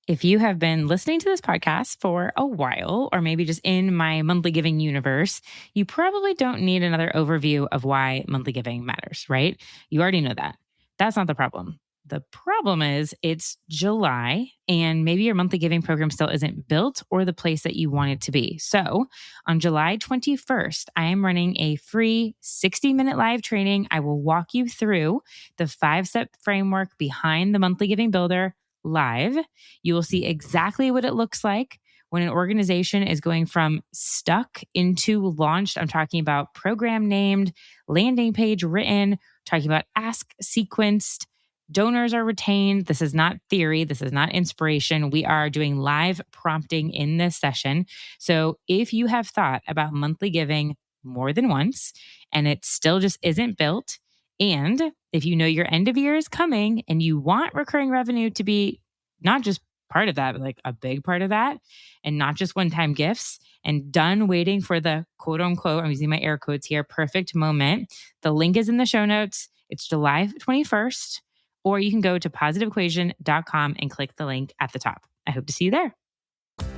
If you have been listening to this podcast for a while, or maybe just in my monthly giving universe, you probably don't need another overview of why monthly giving matters, right? You already know that. That's not the problem. The problem is it's July and maybe your monthly giving program still isn't built or the place that you want it to be. So on July 21st, I am running a free 60-minute live training. I will walk you through the 5-step framework behind the monthly giving builder live. You will see exactly what it looks like when an organization is going from stuck into launched. I'm talking about program named, landing page written, talking about ask sequenced, donors are retained. This is not theory. This is not inspiration. We are doing live prompting in this session. So if you have thought about monthly giving more than once and it still just isn't built, and if you know your end of year is coming and you want recurring revenue to be not just part of that, but like a big part of that, and not just one-time gifts, and done waiting for the quote unquote, I'm using my air quotes here, perfect moment. The link is in the show notes. It's July 21st, or you can go to positiveequation.com and click the link at the top. I hope to see you there.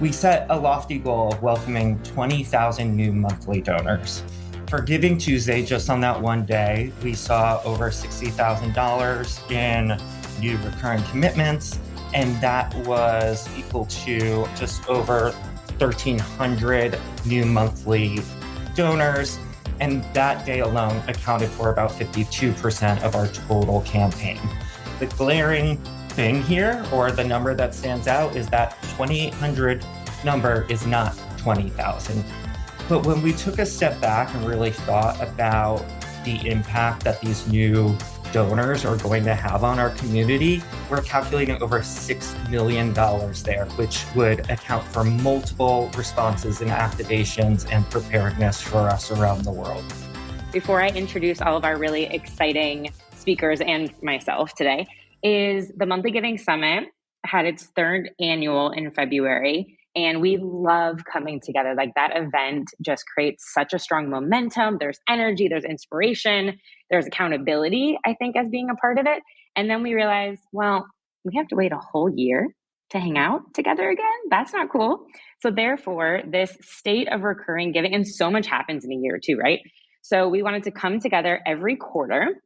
We set a lofty goal of welcoming 20,000 new monthly donors. For Giving Tuesday, just on that one day, we saw over $60,000 in new recurring commitments, and that was equal to just over 1,300 new monthly donors. And that day alone accounted for about 52% of our total campaign. The glaring thing here, or the number that stands out, is that 2,800 number is not 20,000. But when we took a step back and really thought about the impact that these new donors are going to have on our community, we're calculating over $6 million there, which would account for multiple responses and activations and preparedness for us around the world. Before I introduce all of our really exciting speakers and myself today, is the Monthly Giving Summit had its third annual in February. And we love coming together. Like, that event just creates such a strong momentum. There's energy, there's inspiration, there's accountability, I think, as being a part of it. And then we realized, well, we have to wait a whole year to hang out together again. That's not cool. So therefore, this state of recurring giving, and so much happens in a year too, right? So we wanted to come together every quarter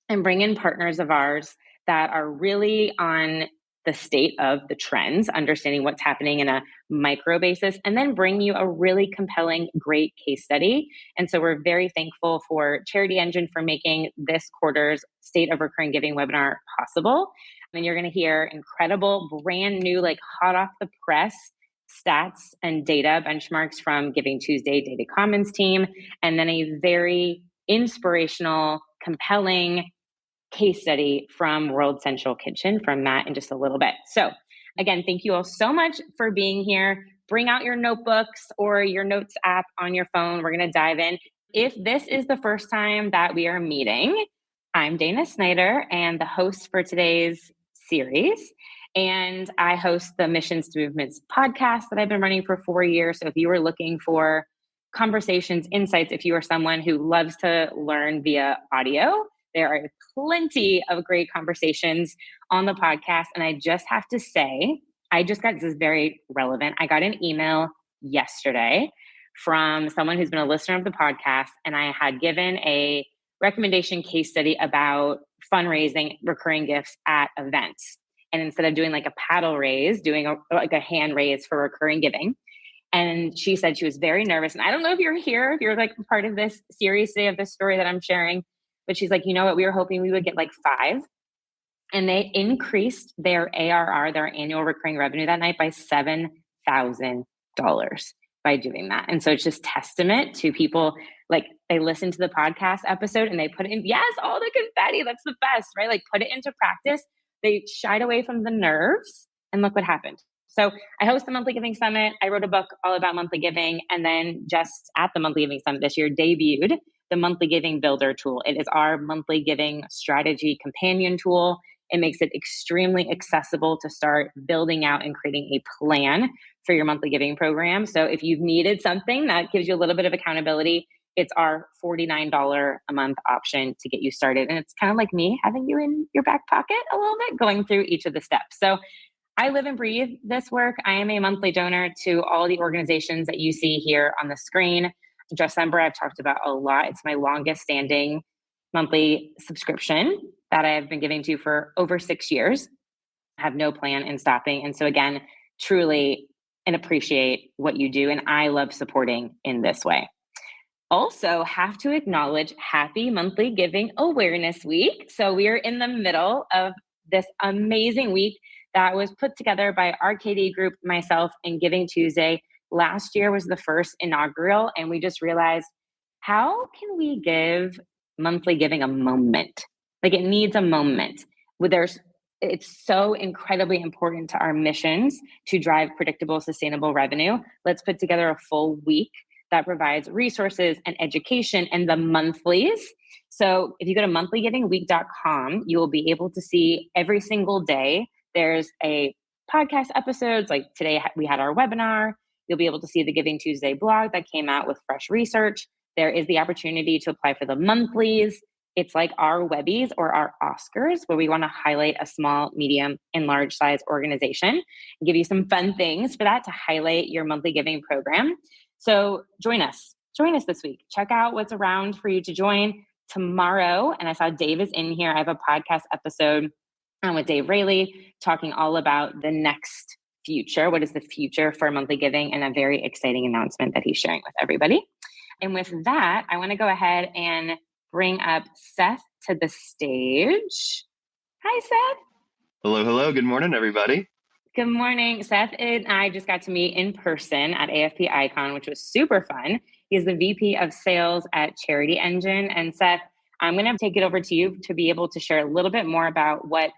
and bring in partners of ours that are really on the state of the trends, understanding what's happening in a micro basis, and then bring you a really compelling, great case study. And so we're very thankful for Charity Engine for making this quarter's State of Recurring Giving webinar possible. And you're going to hear incredible, brand new, like hot off the press stats and data benchmarks from Giving Tuesday Data Commons team, and then a very inspirational, compelling case study from World Central Kitchen from Matt in just a little bit. So again, thank you all so much for being here. Bring out your notebooks or your notes app on your phone. We're going to dive in. If this is the first time that we are meeting, I'm Dana Snyder and the host for today's series. And I host the Missions to Movements podcast that I've been running for 4 years. So if you are looking for conversations, insights, if you are someone who loves to learn via audio, there are plenty of great conversations on the podcast. And I just have to say, this is very relevant. I got an email yesterday from someone who's been a listener of the podcast, and I had given a recommendation case study about fundraising recurring gifts at events. And instead of doing like a paddle raise, doing a hand raise for recurring giving. And she said she was very nervous. And I don't know if you're here, if you're like part of this series today of this story that I'm sharing, but she's like, you know what, we were hoping we would get like 5. And they increased their ARR, their annual recurring revenue that night by $7,000 by doing that. And so it's just testament to people, like they listen to the podcast episode and they put it in, yes, all the confetti, that's the best, right? Like put it into practice. They shied away from the nerves and look what happened. So I host the Monthly Giving Summit. I wrote a book all about monthly giving. And then just at the Monthly Giving Summit this year, debuted the Monthly Giving Builder tool. It is our monthly giving strategy companion tool. It makes it extremely accessible to start building out and creating a plan for your monthly giving program. So if you've needed something that gives you a little bit of accountability, it's our $49 a month option to get you started. And it's kind of like me having you in your back pocket a little bit, going through each of the steps. So I live and breathe this work. I am a monthly donor to all the organizations that you see here on the screen. December, I've talked about a lot. It's my longest standing monthly subscription that I have been giving to for over 6 years. I have no plan in stopping. And so again, truly and appreciate what you do. And I love supporting in this way. Also, have to acknowledge Happy Monthly Giving Awareness Week. So we are in the middle of this amazing week that was put together by our KD group, myself, and Giving Tuesday. Last year was the first inaugural, and we just realized, how can we give monthly giving a moment? Like, it needs a moment. It's so incredibly important to our missions to drive predictable, sustainable revenue. Let's put together a full week that provides resources and education and the monthlies. So if you go to monthlygivingweek.com, you will be able to see every single day there's a podcast episodes. Like today we had our webinar. You'll be able to see the Giving Tuesday blog that came out with fresh research. There is the opportunity to apply for the monthlies. It's like our Webbies or our Oscars, where we want to highlight a small, medium, and large size organization and give you some fun things for that to highlight your monthly giving program. So join us this week. Check out what's around for you to join tomorrow. And I saw Dave is in here. I have a podcast episode with Dave Rayleigh talking all about the next future. What is the future for monthly giving, and a very exciting announcement that he's sharing with everybody. And with that, I want to go ahead and bring up Seth to the stage. Hi, Seth. Hello. Good morning, everybody. Good morning. Seth and I just got to meet in person at AFP Icon, which was super fun. He's the VP of Sales at Charity Engine. And Seth, I'm going to take it over to you to be able to share a little bit more about what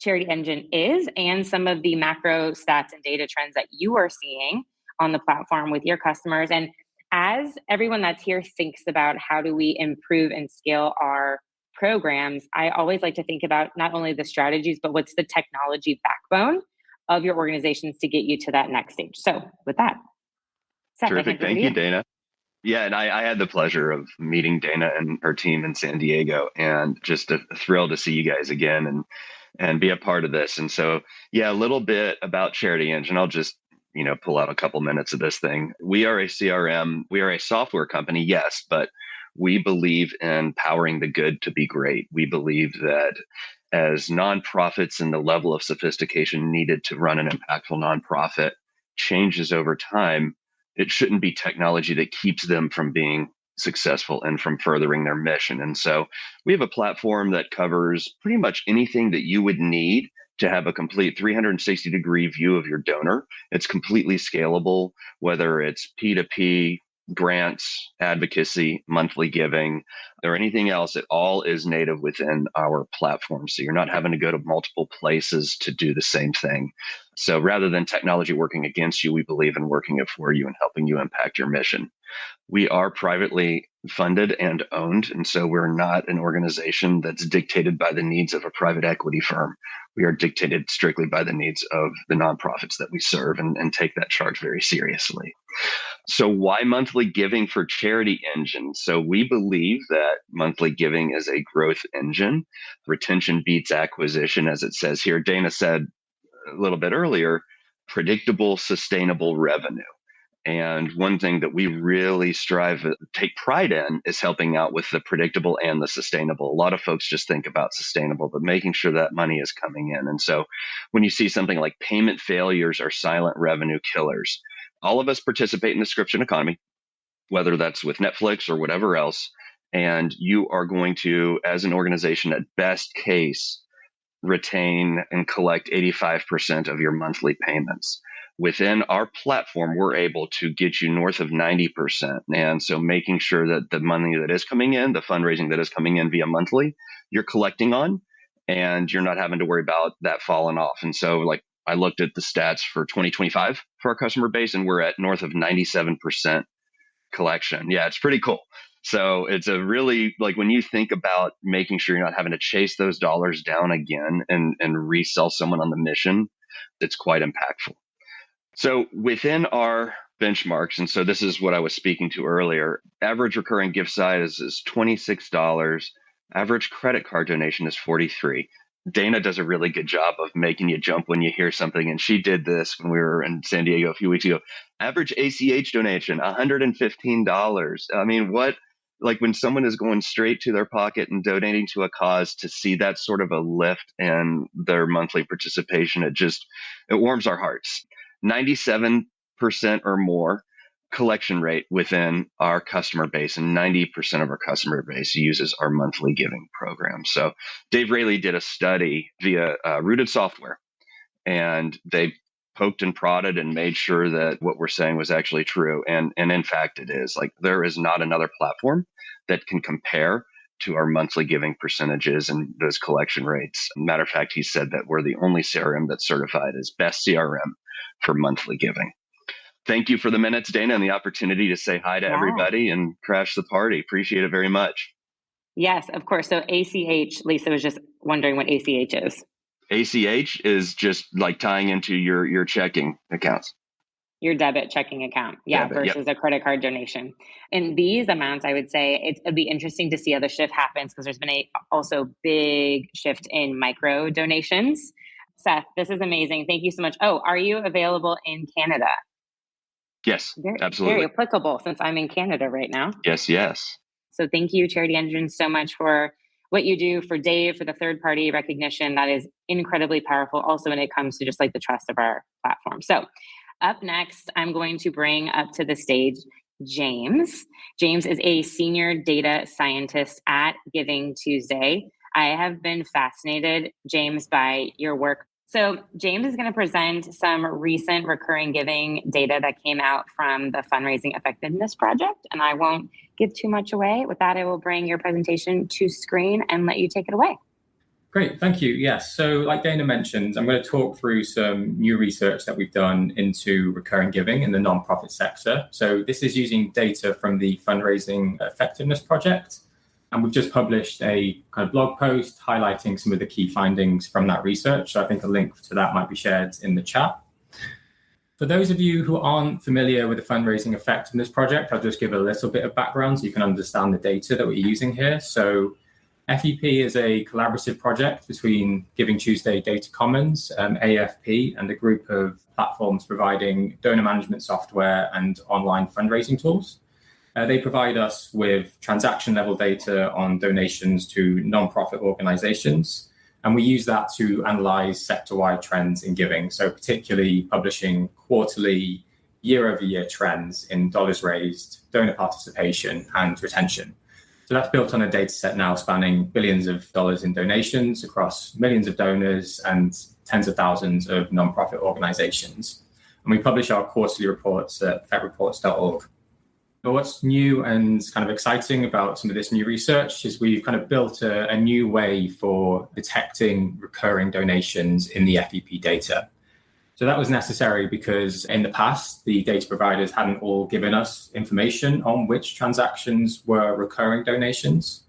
Charity Engine is and some of the macro stats and data trends that you are seeing on the platform with your customers. And as everyone that's here thinks about how do we improve and scale our programs, I always like to think about not only the strategies, but what's the technology backbone of your organizations to get you to that next stage. So with that, Seth, terrific. Thank you, Dana. Yeah, and I had the pleasure of meeting Dana and her team in San Diego, and just a thrill to see you guys again and be a part of this. And so, yeah, a little bit about Charity Engine. I'll just pull out a couple minutes of this thing. We are a CRM. We are a software company, yes, but we believe in powering the good to be great. We believe that as nonprofits and the level of sophistication needed to run an impactful nonprofit changes over time, it shouldn't be technology that keeps them from being successful and from furthering their mission. And so we have a platform that covers pretty much anything that you would need to have a complete 360-degree view of your donor. It's completely scalable, whether it's P2P, grants, advocacy, monthly giving, or anything else. It all is native within our platform. So you're not having to go to multiple places to do the same thing. So rather than technology working against you, we believe in working it for you and helping you impact your mission. We are privately funded and owned, and so we're not an organization that's dictated by the needs of a private equity firm. We are dictated strictly by the needs of the nonprofits that we serve, and take that charge very seriously. So why monthly giving for Charity Engine? So we believe that monthly giving is a growth engine. Retention beats acquisition, as it says here. Dana said a little bit earlier, predictable, sustainable revenue. And one thing that we really take pride in is helping out with the predictable and the sustainable. A lot of folks just think about sustainable, but making sure that money is coming in. And so when you see something like payment failures or silent revenue killers, all of us participate in the subscription economy, whether that's with Netflix or whatever else. And you are going to, as an organization, at best case, retain and collect 85% of your monthly payments. Within our platform, we're able to get you north of 90%. And so making sure that the money that is coming in, the fundraising that is coming in via monthly, you're collecting on, and you're not having to worry about that falling off. And so I looked at the stats for 2025 for our customer base, and we're at north of 97% collection. Yeah, it's pretty cool. So it's a really, when you think about making sure you're not having to chase those dollars down again and resell someone on the mission, it's quite impactful. So within our benchmarks, and so this is what I was speaking to earlier, average recurring gift size is $26. Average credit card donation is $43. Dana does a really good job of making you jump when you hear something. And she did this when we were in San Diego a few weeks ago. Average ACH donation, $115. I mean, what, like when someone is going straight to their pocket and donating to a cause, to see that sort of a lift in their monthly participation, it warms our hearts. 97% or more collection rate within our customer base, and 90% of our customer base uses our monthly giving program. So Dave Rayleigh did a study via Rooted Software, and they poked and prodded and made sure that what we're saying was actually true. And in fact, it is. Like, there is not another platform that can compare to our monthly giving percentages and those collection rates. Matter of fact, he said that we're the only CRM that's certified as best CRM for monthly giving. Thank you for the minutes, Dana, and the opportunity to say hi to everybody and crash the party. Appreciate it very much. Yes, of course. So ACH, Lisa was just wondering what ACH is. ACH is just like tying into your checking accounts. Your debit checking account. Yeah, versus a credit card donation. And these amounts, I would say it'd be interesting to see how the shift happens, because there's been also big shift in micro donations. Seth, this is amazing. Thank you so much. Oh, are you available in Canada? Yes, absolutely. Very applicable, since I'm in Canada right now. Yes. So thank you, Charity Engine, so much for what you do, for Dave, for the third party recognition. That is incredibly powerful also when it comes to just like the trust of our platform. So up next, I'm going to bring up to the stage James. James is a senior data scientist at Giving Tuesday. I have been fascinated, James, by your work. So James is going to present some recent recurring giving data that came out from the Fundraising Effectiveness Project, and I won't give too much away. With that, I will bring your presentation to screen and let you take it away. Great, thank you. Yes, so like Dana mentioned, I'm going to talk through some new research that we've done into recurring giving in the nonprofit sector. So this is using data from the Fundraising Effectiveness Project. And we've just published a kind of blog post highlighting some of the key findings from that research. So I think a link to that might be shared in the chat. For those of you who aren't familiar with the Fundraising Effectiveness Project, I'll just give a little bit of background so you can understand the data that we're using here. So FEP is a collaborative project between Giving Tuesday Data Commons, AFP, and a group of platforms providing donor management software and online fundraising tools. They provide us with transaction level data on donations to nonprofit organizations, and we use that to analyze sector-wide trends in giving. So particularly publishing quarterly, year-over-year trends in dollars raised, donor participation, and retention. So that's built on a data set now spanning billions of dollars in donations across millions of donors and tens of thousands of nonprofit organizations. And we publish our quarterly reports at fedreports.org. But what's new and kind of exciting about some of this new research is we've kind of built a new way for detecting recurring donations in the FEP data. So that was necessary because in the past, the data providers hadn't all given us information on which transactions were recurring donations.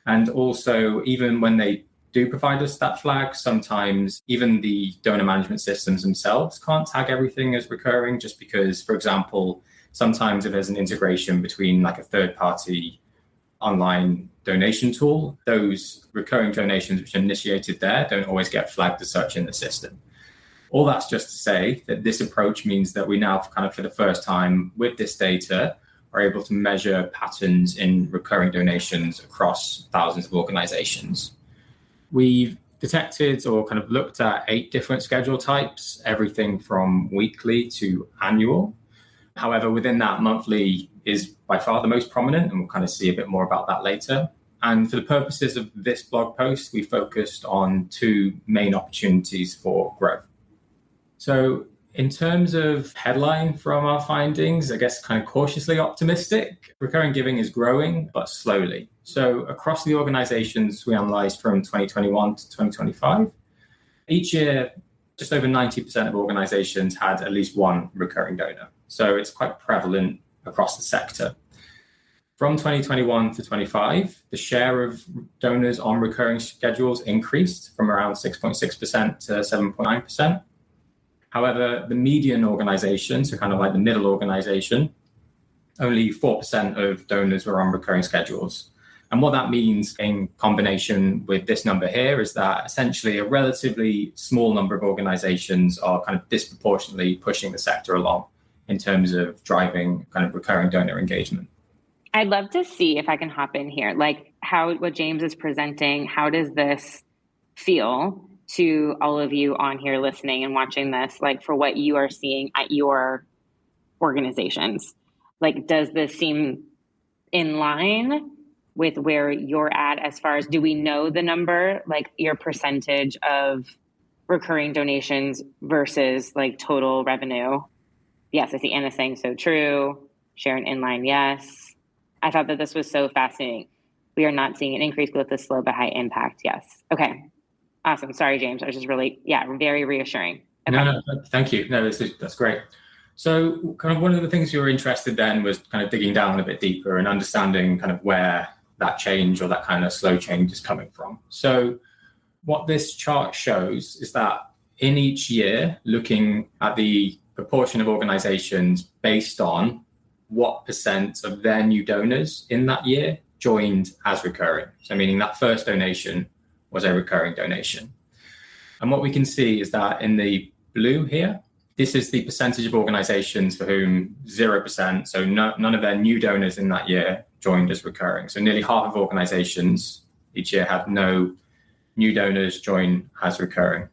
And also, even when they do provide us that flag, sometimes even the donor management systems themselves can't tag everything as recurring, just because, for example, sometimes if there's an integration between like a third-party online donation tool, those recurring donations which are initiated there don't always get flagged as such in the system. All that's just to say that this approach means that we now kind of for the first time with this data are able to measure patterns in recurring donations across thousands of organizations. We've detected or kind of looked at 8 different schedule types, everything from weekly to annual. However, within that, monthly is by far the most prominent, and we'll kind of see a bit more about that later. And for the purposes of this blog post, we focused on 2 main opportunities for growth. So in terms of headline from our findings, I guess kind of cautiously optimistic, recurring giving is growing, but slowly. So across the organizations we analyzed from 2021 to 2025, each year, just over 90% of organizations had at least one recurring donor. So it's quite prevalent across the sector. From 2021 to 25, the share of donors on recurring schedules increased from around 6.6% to 7.9%. However, the median organization, so kind of like the middle organization, only 4% of donors were on recurring schedules. And what that means in combination with this number here is that essentially a relatively small number of organizations are kind of disproportionately pushing the sector along in terms of driving kind of recurring donor engagement. I'd love to see if I can hop in here, like what James is presenting, how does this feel to all of you on here listening and watching this, like for what you are seeing at your organizations? Like, does this seem in line with where you're at as far as, do we know the number, like your percentage of recurring donations versus like total revenue? Yes, I see Anna saying so true. Sharon inline, yes. I thought that this was so fascinating. We are not seeing an increase, growth is slow but high impact. Yes. Okay. Awesome. Sorry, James. I was just really, very reassuring. Okay. No, thank you. No, that's great. So kind of one of the things you were interested then was kind of digging down a bit deeper and understanding kind of where that change or that kind of slow change is coming from. So what this chart shows is that in each year, looking at the proportion of organizations based on what percent of their new donors in that year joined as recurring. So meaning that first donation was a recurring donation. And what we can see is that in the blue here, this is the percentage of organizations for whom 0%, so none of their new donors in that year joined as recurring. So nearly half of organizations each year had no new donors join as recurring.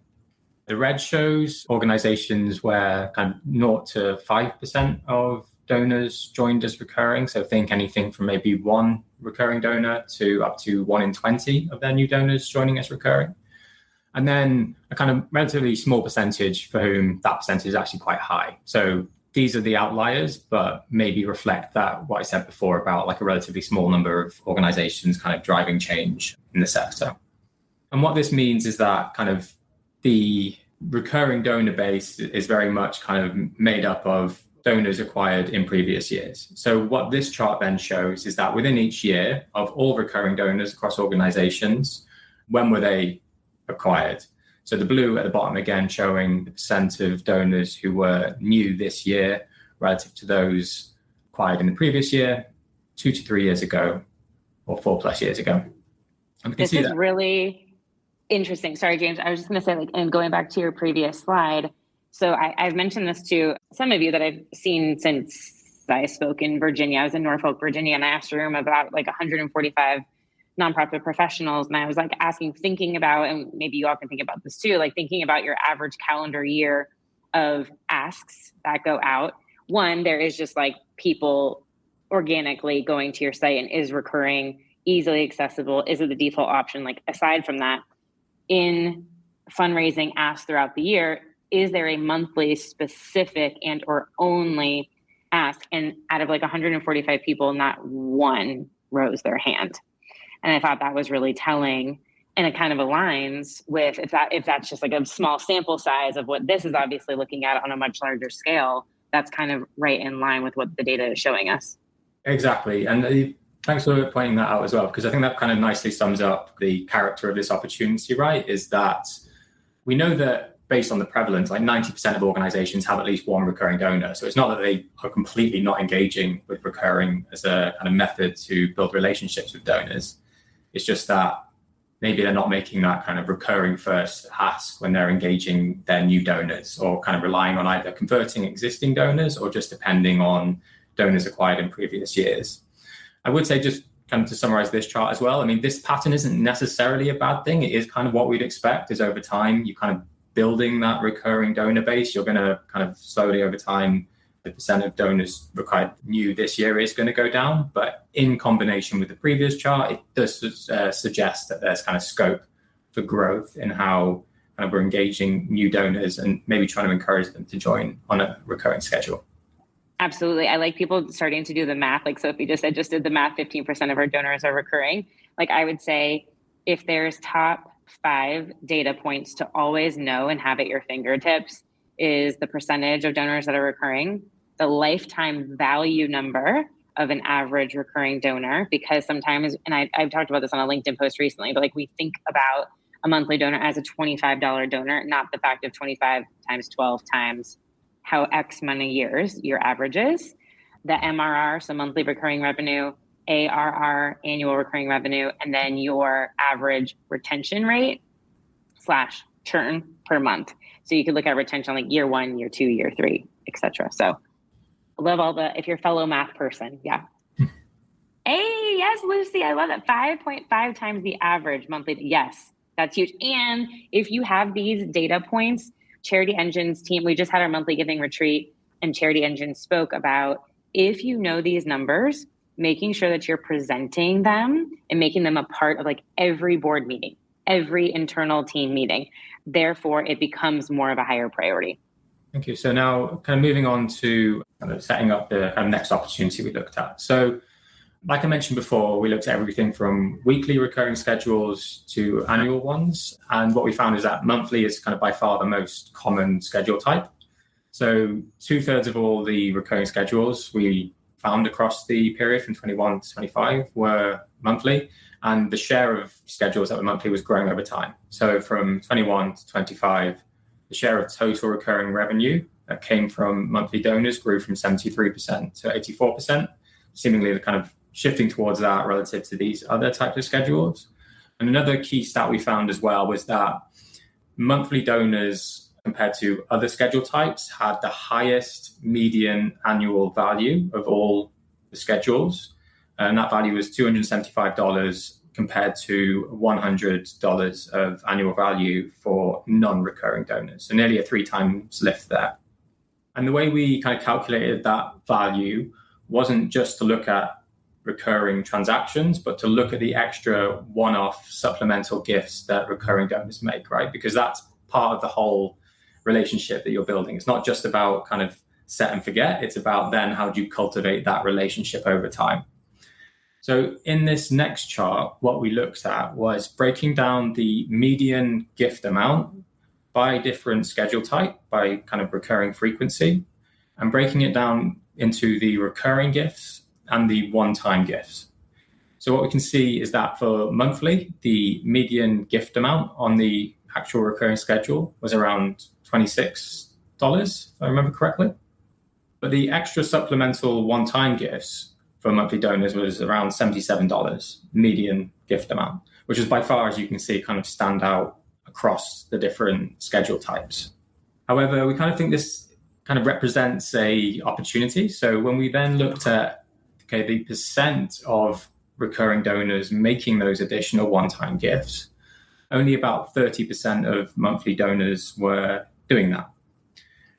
The red shows organizations where kind of 0 to 5% of donors joined as recurring. So think anything from maybe one recurring donor to up to 1 in 20 of their new donors joining as recurring. And then a kind of relatively small percentage for whom that percentage is actually quite high. So these are the outliers, but maybe reflect that what I said before about like a relatively small number of organizations kind of driving change in the sector. And what this means is that kind of the recurring donor base is very much kind of made up of donors acquired in previous years. So what this chart then shows is that within each year of all recurring donors across organizations, when were they acquired? So the blue at the bottom again showing the percent of donors who were new this year relative to those acquired in the previous year, 2 to 3 years ago, or 4+ years ago. And we can this see is that. Really interesting. Sorry, James. I was just going to say, like, and going back to your previous slide. So I've mentioned this to some of you that I've seen since I spoke in Virginia. I was in Norfolk, Virginia, and I asked a room about like 145 nonprofit professionals. And I was like thinking about, and maybe you all can think about this too, like thinking about your average calendar year of asks that go out. One, there is just like people organically going to your site, and is recurring, easily accessible? Is it the default option? Like aside from that, in fundraising asks throughout the year, is there a monthly specific and or only ask? And out of like 145 people, not one rose their hand. And I thought that was really telling, and it kind of aligns with if that's just like a small sample size of what this is obviously looking at on a much larger scale, that's kind of right in line with what the data is showing us. Exactly. And thanks for pointing that out as well, because I think that kind of nicely sums up the character of this opportunity, right? Is that we know that based on the prevalence, like 90% of organizations have at least one recurring donor. So it's not that they are completely not engaging with recurring as a kind of method to build relationships with donors. It's just that maybe they're not making that kind of recurring first ask when they're engaging their new donors, or kind of relying on either converting existing donors or just depending on donors acquired in previous years. I would say, just kind of to summarize this chart as well, I mean, this pattern isn't necessarily a bad thing. It is kind of what we'd expect, is over time, you kind of building that recurring donor base, you're going to kind of slowly over time, the percent of donors required new this year is going to go down. But in combination with the previous chart, it does suggest that there's kind of scope for growth in how kind of we're engaging new donors and maybe trying to encourage them to join on a recurring schedule. Absolutely. I like people starting to do the math. Like Sophie just said, just did the math, 15% of our donors are recurring. Like I would say, if there's top 5 data points to always know and have at your fingertips, is the percentage of donors that are recurring, the lifetime value number of an average recurring donor, because sometimes, and I've talked about this on a LinkedIn post recently, but like we think about a monthly donor as a $25 donor, not the fact of 25 times 12 times how X many years your average is. The MRR, so monthly recurring revenue, ARR, annual recurring revenue, and then your average retention rate / churn per month. So you could look at retention like year 1, year 2, year 3, etc. So I love if you're a fellow math person. Yeah. Hey, yes, Lucy, I love it. 5.5 times the average monthly. Yes, that's huge. And if you have these data points, Charity Engine's team, we just had our monthly giving retreat, and Charity Engine spoke about, if you know these numbers, making sure that you're presenting them and making them a part of like every board meeting, every internal team meeting. Therefore, it becomes more of a higher priority. Thank you. So now kind of moving on to kind of setting up the kind of next opportunity we looked at. So like I mentioned before, we looked at everything from weekly recurring schedules to annual ones. And what we found is that monthly is kind of by far the most common schedule type. So 2/3 of all the recurring schedules we found across the period from 21 to 25 were monthly. And the share of schedules that were monthly was growing over time. So from 21 to 25, the share of total recurring revenue that came from monthly donors grew from 73% to 84%, seemingly the kind of shifting towards that relative to these other types of schedules. And another key stat we found as well was that monthly donors compared to other schedule types had the highest median annual value of all the schedules. And that value was $275 compared to $100 of annual value for non-recurring donors. So nearly a 3 times lift there. And the way we kind of calculated that value wasn't just to look at recurring transactions, but to look at the extra one-off supplemental gifts that recurring donors make, right? Because that's part of the whole relationship that you're building. It's not just about kind of set and forget. It's about then how do you cultivate that relationship over time. So in this next chart, what we looked at was breaking down the median gift amount by different schedule type, by kind of recurring frequency, and breaking it down into the recurring gifts and the one-time gifts. So what we can see is that for monthly, the median gift amount on the actual recurring schedule was around $26, if I remember correctly. But the extra supplemental one-time gifts for monthly donors was around $77 median gift amount, which is by far, as you can see, kind of stand out across the different schedule types. However, we kind of think this kind of represents a opportunity. So when we then looked at the percent of recurring donors making those additional one-time gifts, only about 30% of monthly donors were doing that.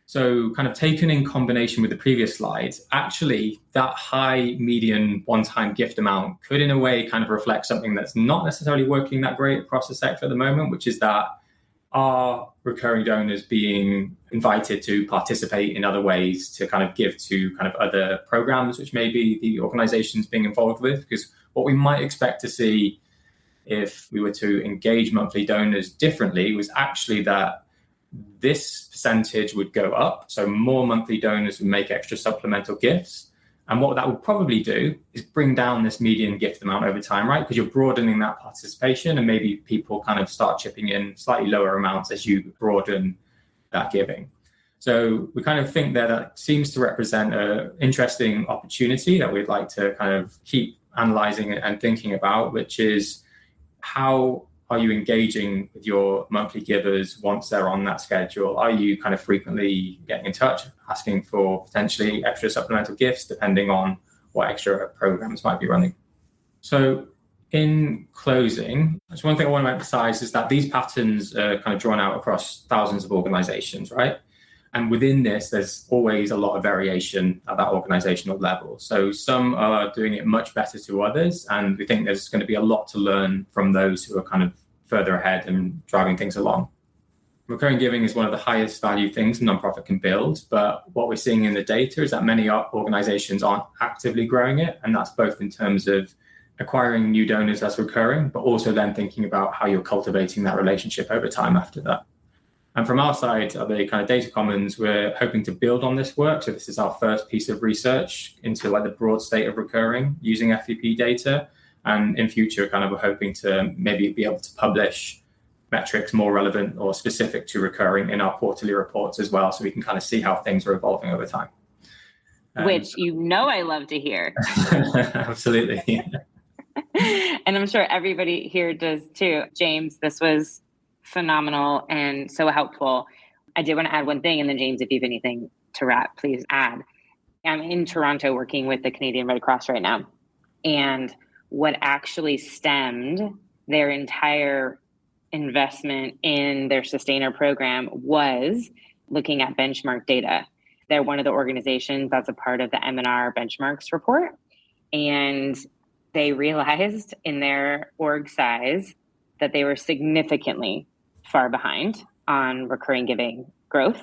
So kind of taken in combination with the previous slides, actually that high median one-time gift amount could in a way kind of reflect something that's not necessarily working that great across the sector at the moment, which is that are recurring donors being invited to participate in other ways to kind of give to kind of other programs, which maybe the organization's being involved with? Because what we might expect to see if we were to engage monthly donors differently was actually that this percentage would go up. So more monthly donors would make extra supplemental gifts. And what that will probably do is bring down this median gift amount over time, right? Because you're broadening that participation and maybe people kind of start chipping in slightly lower amounts as you broaden that giving. So we kind of think that seems to represent an interesting opportunity that we'd like to kind of keep analyzing and thinking about, which is how are you engaging with your monthly givers once they're on that schedule? Are you kind of frequently getting in touch, asking for potentially extra supplemental gifts, depending on what extra programs might be running? So in closing, just one thing I want to emphasize is that these patterns are kind of drawn out across thousands of organizations, right? And within this, there's always a lot of variation at that organizational level. So some are doing it much better to others. And we think there's going to be a lot to learn from those who are kind of further ahead and driving things along. Recurring giving is one of the highest value things a nonprofit can build. But what we're seeing in the data is that many organizations aren't actively growing it. And that's both in terms of acquiring new donors as recurring, but also then thinking about how you're cultivating that relationship over time after that. And from our side, at the kind of Data Commons, we're hoping to build on this work. So this is our first piece of research into like the broad state of recurring using FEP data. And in future, kind of we're hoping to maybe be able to publish metrics more relevant or specific to recurring in our quarterly reports as well. So we can kind of see how things are evolving over time. Which I love to hear. Absolutely. And I'm sure everybody here does too. James, this was phenomenal and so helpful. I did want to add one thing, and then James, if you have anything to wrap, please add. I'm in Toronto working with the Canadian Red Cross right now. And what actually stemmed their entire investment in their Sustainer program was looking at benchmark data. They're one of the organizations that's a part of the M&R benchmarks report. And they realized in their org size that they were significantly far behind on recurring giving growth.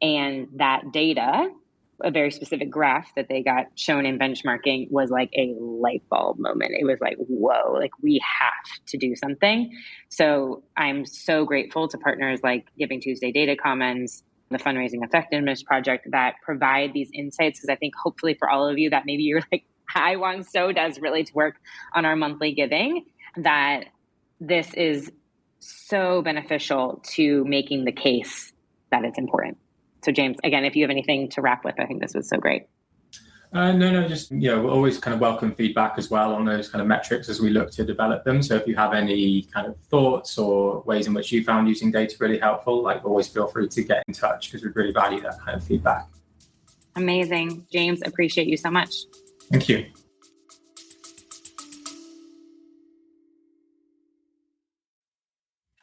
And that data, a very specific graph that they got shown in benchmarking, was like a light bulb moment. It was like, whoa, like we have to do something. So I'm so grateful to partners like Giving Tuesday Data Commons, the Fundraising Effectiveness Project, that provide these insights. Because I think hopefully for all of you that maybe you're like, I want so desperately to work on our monthly giving, that this is so beneficial to making the case that it's important. So James, again, if you have anything to wrap with, I think this was so great. No, just, we'll always kind of welcome feedback as well on those kind of metrics as we look to develop them. So if you have any kind of thoughts or ways in which you found using data really helpful, always feel free to get in touch, because we really value that kind of feedback. Amazing. James, appreciate you so much. Thank you.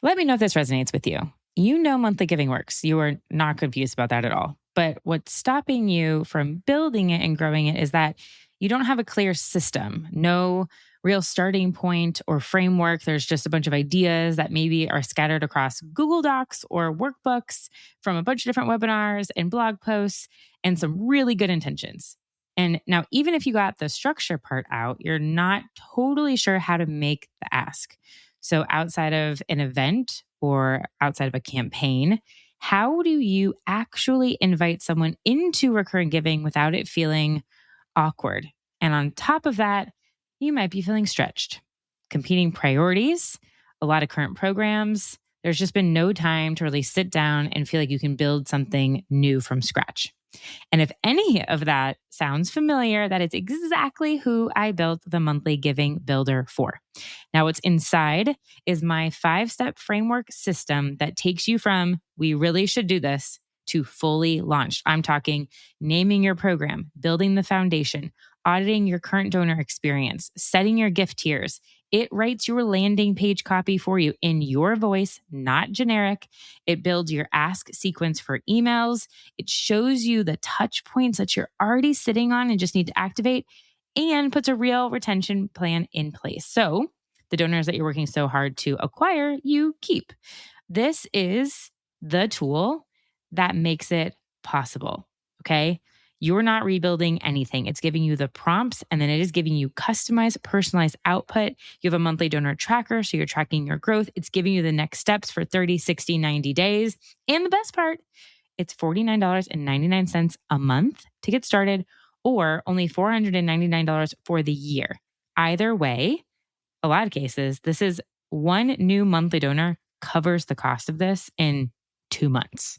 Let me know if this resonates with you. You know monthly giving works. You are not confused about that at all. But what's stopping you from building it and growing it is that you don't have a clear system, no real starting point or framework. There's just a bunch of ideas that maybe are scattered across Google Docs or workbooks from a bunch of different webinars and blog posts and some really good intentions. And now, even if you got the structure part out, you're not totally sure how to make the ask. So outside of an event or outside of a campaign, how do you actually invite someone into recurring giving without it feeling awkward? And on top of that, you might be feeling stretched. Competing priorities, a lot of current programs. There's just been no time to really sit down and feel like you can build something new from scratch. And if any of that sounds familiar, that is exactly who I built the Monthly Giving Builder for. Now, what's inside is my 5-step framework system that takes you from, we really should do this, to fully launched. I'm talking naming your program, building the foundation, auditing your current donor experience, setting your gift tiers. It writes your landing page copy for you in your voice, not generic. It builds your ask sequence for emails. It shows you the touch points that you're already sitting on and just need to activate, and puts a real retention plan in place. So the donors that you're working so hard to acquire, you keep. This is the tool that makes it possible, okay? You're not rebuilding anything. It's giving you the prompts, and then it is giving you customized, personalized output. You have a monthly donor tracker, so you're tracking your growth. It's giving you the next steps for 30, 60, 90 days. And the best part, it's $49.99 a month to get started, or only $499 for the year. Either way, a lot of cases, this is one new monthly donor covers the cost of this in 2 months.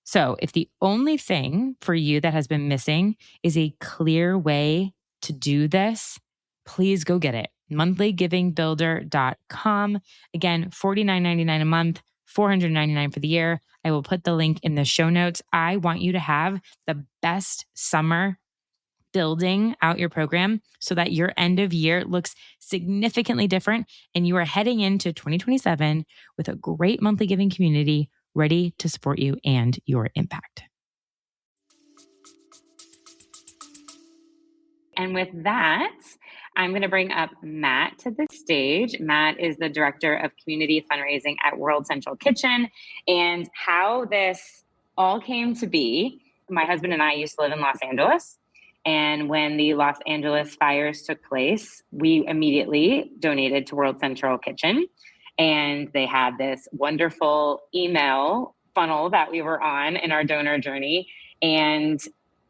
So if the only thing for you that has been missing is a clear way to do this, please go get it. monthlygivingbuilder.com. Again, $49.99 a month, $499 for the year. I will put the link in the show notes. I want you to have the best summer building out your program so that your end of year looks significantly different and you are heading into 2027 with a great monthly giving community ready to support you and your impact. And with that, I'm going to bring up Matt to the stage. Matt is the Director of Community Fundraising at World Central Kitchen. And how this all came to be, my husband and I used to live in Los Angeles. And when the Los Angeles fires took place, we immediately donated to World Central Kitchen. And they had this wonderful email funnel that we were on in our donor journey. And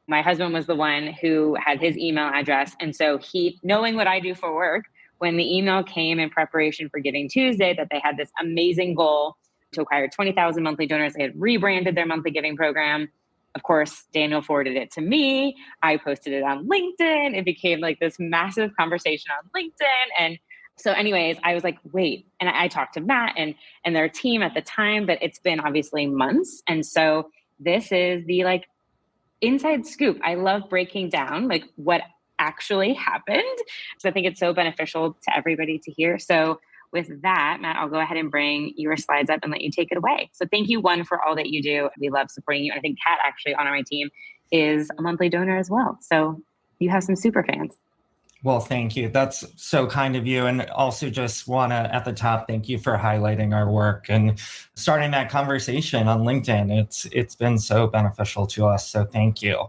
my husband was the one who had his email address. And so he, knowing what I do for work, when the email came in preparation for Giving Tuesday, that they had this amazing goal to acquire 20,000 monthly donors, they had rebranded their monthly giving program. of course, Daniel forwarded it to me. I posted it on LinkedIn. It became like this massive conversation on LinkedIn. And so anyways, I was like, wait, and I talked to Matt and their team at the time, but it's been obviously months. And so this is the like inside scoop. I love breaking down like what actually happened. So I think it's so beneficial to everybody to hear. So with that, Matt, I'll go ahead and bring your slides up and let you take it away. So thank you, one, for all that you do. We love supporting you. And I think Kat, actually on my team, is a monthly donor as well. So you have some super fans. Well, thank you. That's so kind of you. And also just want to, at the top, thank you for highlighting our work and starting that conversation on LinkedIn. It's been so beneficial to us. So thank you.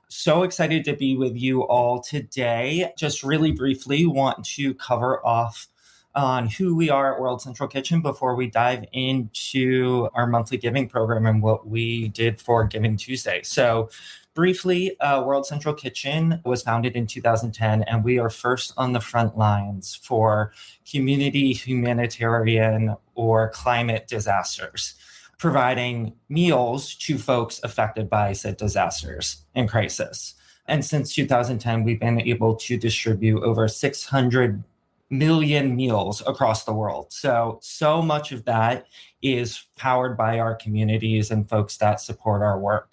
So excited to be with you all today. Just really briefly want to cover off on who we are at World Central Kitchen before we dive into our monthly giving program and what we did for Giving Tuesday. So briefly, World Central Kitchen was founded in 2010, and we are first on the front lines for community, humanitarian, or climate disasters, providing meals to folks affected by said disasters and crisis. And since 2010, we've been able to distribute over 600 million meals across the world. So much of that is powered by our communities and folks that support our work.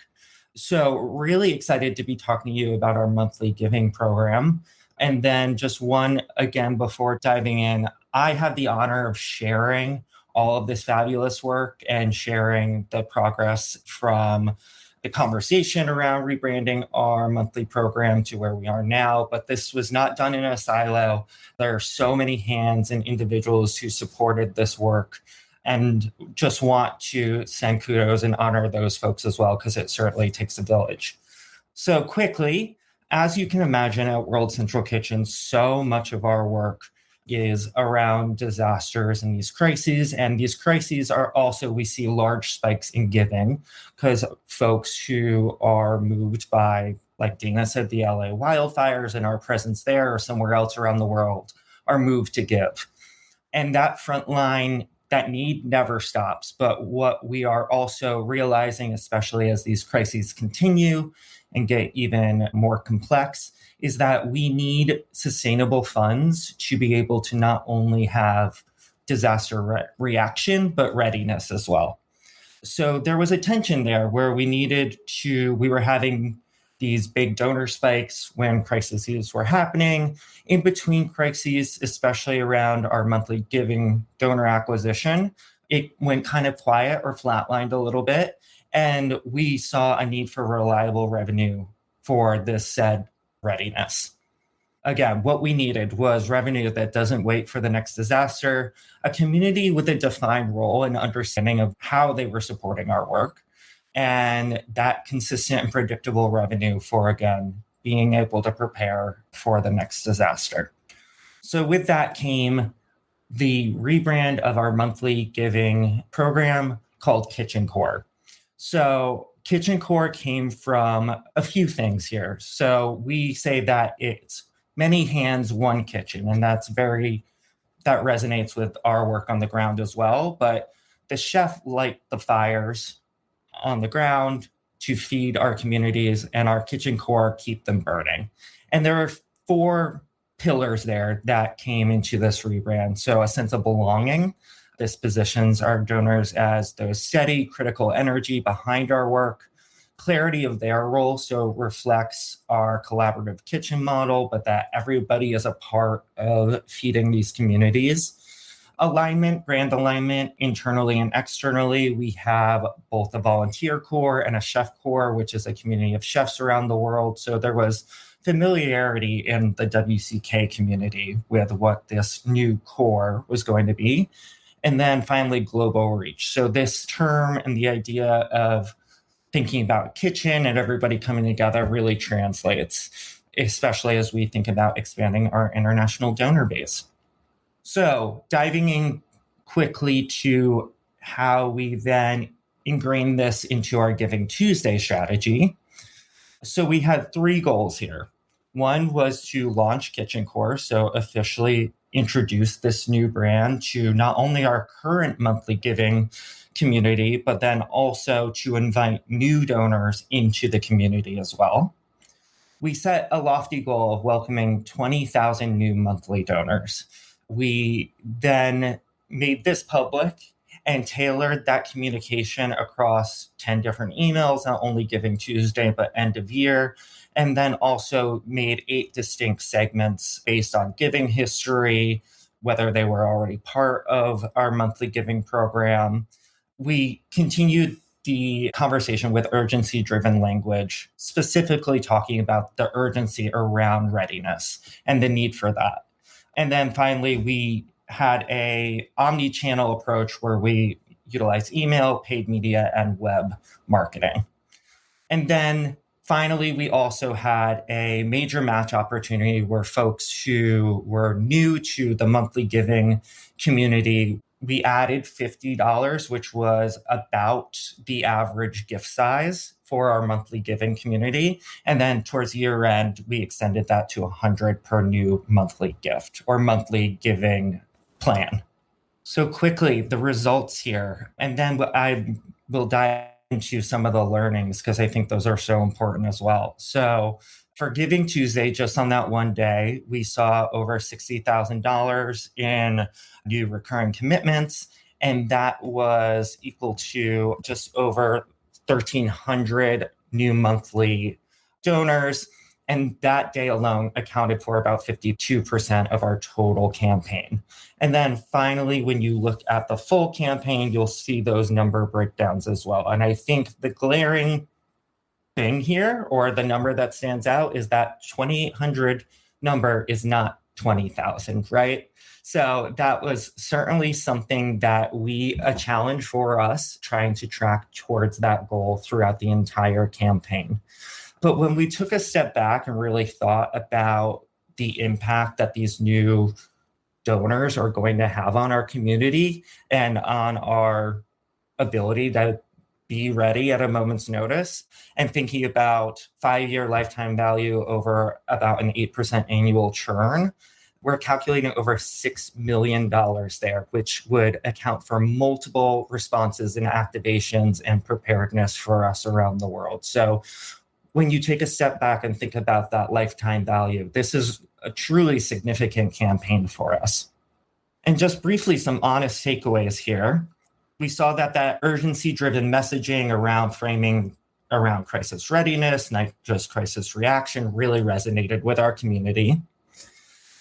So really excited to be talking to you about our monthly giving program. And then just one, again, before diving in, I have the honor of sharing all of this fabulous work and sharing the progress from the conversation around rebranding our monthly program to where we are now. But this was not done in a silo. There are so many hands and individuals who supported this work, and just want to send kudos and honor those folks as well, because it certainly takes a village. So quickly, as you can imagine at World Central Kitchen, so much of our work is around disasters and these crises. And these crises are also, we see large spikes in giving because folks who are moved by, like Dana said, the LA wildfires and our presence there or somewhere else around the world are moved to give. And that front line, that need never stops. But what we are also realizing, especially as these crises continue and get even more complex, is that we need sustainable funds to be able to not only have disaster reaction, but readiness as well. So there was a tension there where we were having these big donor spikes when crises were happening. In between crises, especially around our monthly giving donor acquisition, it went kind of quiet or flatlined a little bit. And we saw a need for reliable revenue for this said readiness. Again, what we needed was revenue that doesn't wait for the next disaster, a community with a defined role and understanding of how they were supporting our work, and that consistent and predictable revenue for, again, being able to prepare for the next disaster. So with that came the rebrand of our monthly giving program called Kitchen Core. So Kitchen Core came from a few things here. So we say that it's many hands, one kitchen, and that resonates with our work on the ground as well. But the chef light the fires on the ground to feed our communities, and our Kitchen Core keep them burning. And there are 4 pillars there that came into this rebrand. So a sense of belonging. This positions our donors as those steady, critical energy behind our work. Clarity of their role, so reflects our collaborative kitchen model, but that everybody is a part of feeding these communities. Alignment, brand alignment, internally and externally. We have both a volunteer core and a chef core, which is a community of chefs around the world. So there was familiarity in the WCK community with what this new core was going to be. And then finally, global reach. So this term and the idea of thinking about kitchen and everybody coming together really translates, especially as we think about expanding our international donor base. So diving in quickly to how we then ingrain this into our Giving Tuesday strategy. So we had 3 goals here. One was to launch Kitchen Core, so officially introduce this new brand to not only our current monthly giving community, but then also to invite new donors into the community as well. We set a lofty goal of welcoming 20,000 new monthly donors. We then made this public and tailored that communication across 10 different emails, not only Giving Tuesday, but end of year. And then also made 8 distinct segments based on giving history, whether they were already part of our monthly giving program. We continued the conversation with urgency-driven language, specifically talking about the urgency around readiness and the need for that. And then finally, we had a omni-channel approach where we utilize email, paid media, and web marketing. And then finally, we also had a major match opportunity where folks who were new to the monthly giving community, we added $50, which was about the average gift size for our monthly giving community. And then towards year end, we extended that to $100 per new monthly gift or monthly giving plan. So quickly, the results here, and then I will dive into some of the learnings because I think those are so important as well. So for Giving Tuesday, just on that one day, we saw over $60,000 in new recurring commitments, and that was equal to just over 1,300 new monthly donors. And that day alone accounted for about 52% of our total campaign. And then finally, when you look at the full campaign, you'll see those number breakdowns as well. And I think the glaring thing here, or the number that stands out, is that 2,800 number is not 20,000, right? So that was certainly something that a challenge for us, trying to track towards that goal throughout the entire campaign. But when we took a step back and really thought about the impact that these new donors are going to have on our community and on our ability to be ready at a moment's notice, and thinking about 5-year lifetime value over about an 8% annual churn, we're calculating over $6 million there, which would account for multiple responses and activations and preparedness for us around the world. So when you take a step back and think about that lifetime value, this is a truly significant campaign for us. And just briefly, some honest takeaways here. We saw that urgency-driven messaging around framing around crisis readiness, not just crisis reaction, really resonated with our community.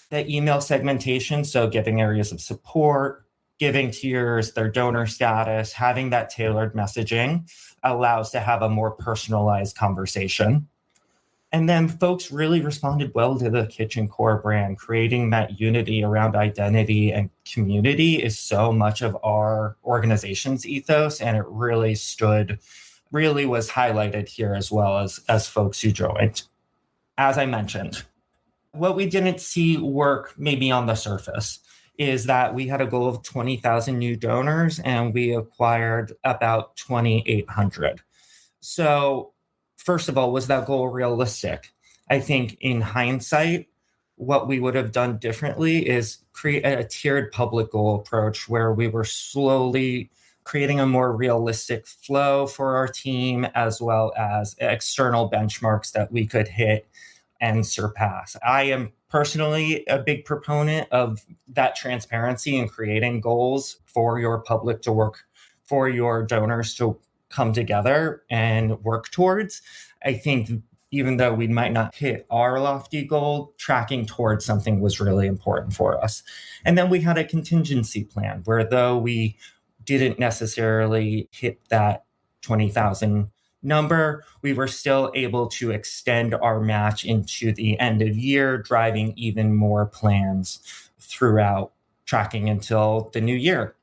The email segmentation, so giving areas of support, giving tiers, their donor status, having that tailored messaging allows to have a more personalized conversation. And then folks really responded well to the Kitchen Core brand. Creating that unity around identity and community is so much of our organization's ethos, and it really was highlighted here as well as folks who joined. As I mentioned, what we didn't see work maybe on the surface is that we had a goal of 20,000 new donors and we acquired about 2,800. So first of all, was that goal realistic? I think in hindsight, what we would have done differently is create a tiered public goal approach where we were slowly creating a more realistic flow for our team, as well as external benchmarks that we could hit and surpass. I am personally a big proponent of that transparency and creating goals for your public to work, for your donors to come together and work towards. I think even though we might not hit our lofty goal, tracking towards something was really important for us. And then we had a contingency plan where, though we didn't necessarily hit that 20,000 number, we were still able to extend our match into the end of year, driving even more plans throughout, tracking until the new year.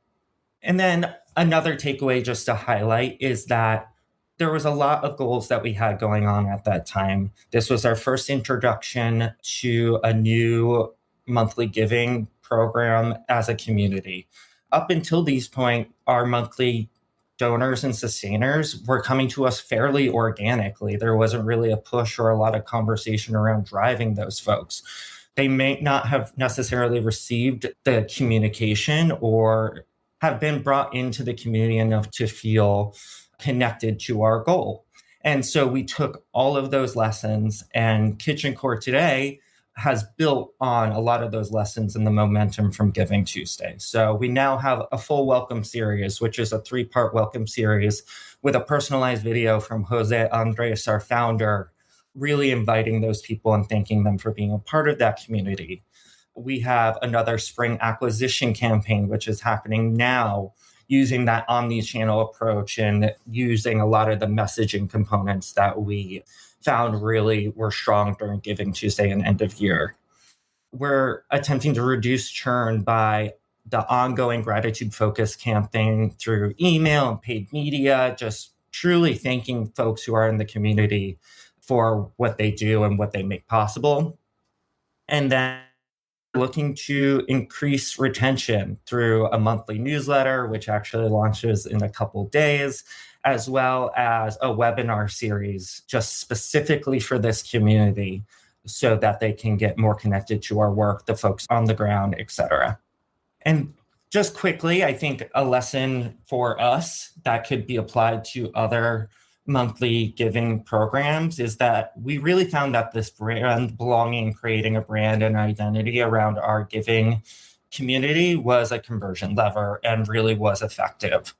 And then another takeaway just to highlight is that there was a lot of goals that we had going on at that time. This was our first introduction to a new monthly giving program as a community. Up until this point, our monthly donors and sustainers were coming to us fairly organically. There wasn't really a push or a lot of conversation around driving those folks. They may not have necessarily received the communication or have been brought into the community enough to feel connected to our goal. And so we took all of those lessons, and Kitchen Core today has built on a lot of those lessons and the momentum from Giving Tuesday. So we now have a full welcome series, which is a 3-part welcome series with a personalized video from Jose Andres, our founder, really inviting those people and thanking them for being a part of that community. We have another spring acquisition campaign, which is happening now, using that omni-channel approach and using a lot of the messaging components that we found really were strong during Giving Tuesday and end of year. We're attempting to reduce churn by the ongoing gratitude focus campaign through email and paid media, just truly thanking folks who are in the community for what they do and what they make possible. And then looking to increase retention through a monthly newsletter, which actually launches in a couple days, as well as a webinar series just specifically for this community so that they can get more connected to our work, the folks on the ground, et cetera. And just quickly, I think a lesson for us that could be applied to other monthly giving programs is that we really found that this brand belonging, creating a brand and identity around our giving community was a conversion lever and really was effective.